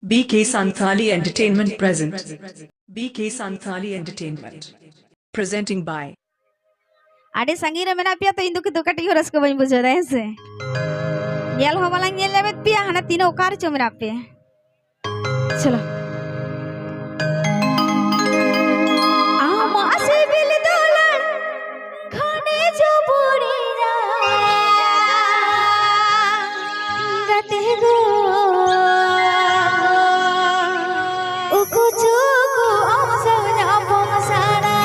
BK Santhali Entertainment present. BK Santhali Entertainment. Presenting by. Ade sangira mena pia to induk itu kati horas ko bain bujo dai se. Nyel ho malang nyel lebet pia hana tino kar chomra pe. Chalo. Ama se bil dolan khane jo puri ja. Gate go. Uku chuku amsanya apamasana.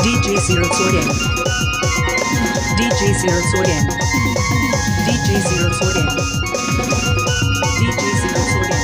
DJ Zero Sodium. DJ Zero Sodium. DJ Zero Sodium. DJ Zero Sodium.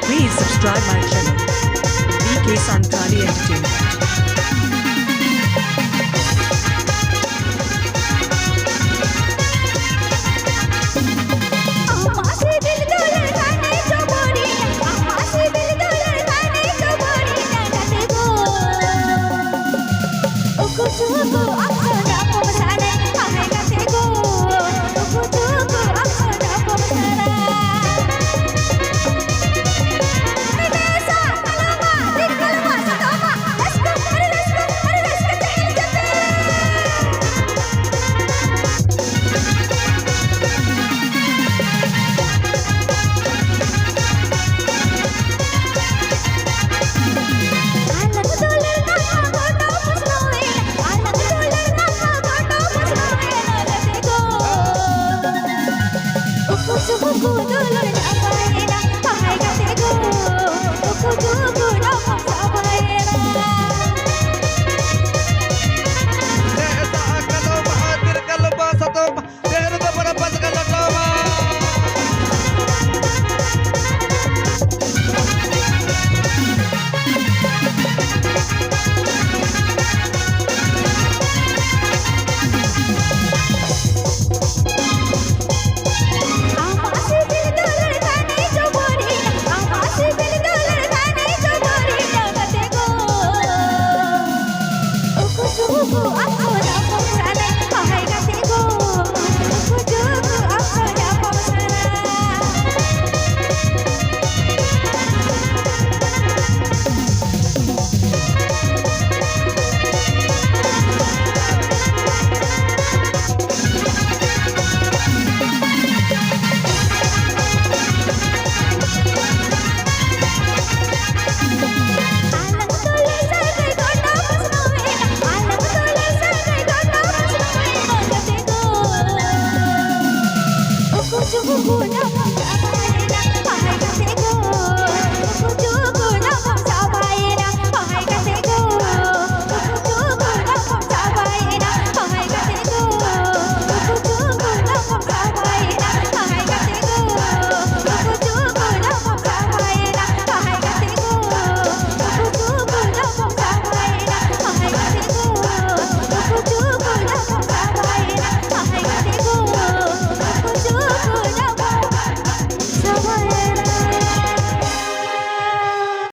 Please subscribe my channel, BK Santhali Entertainment.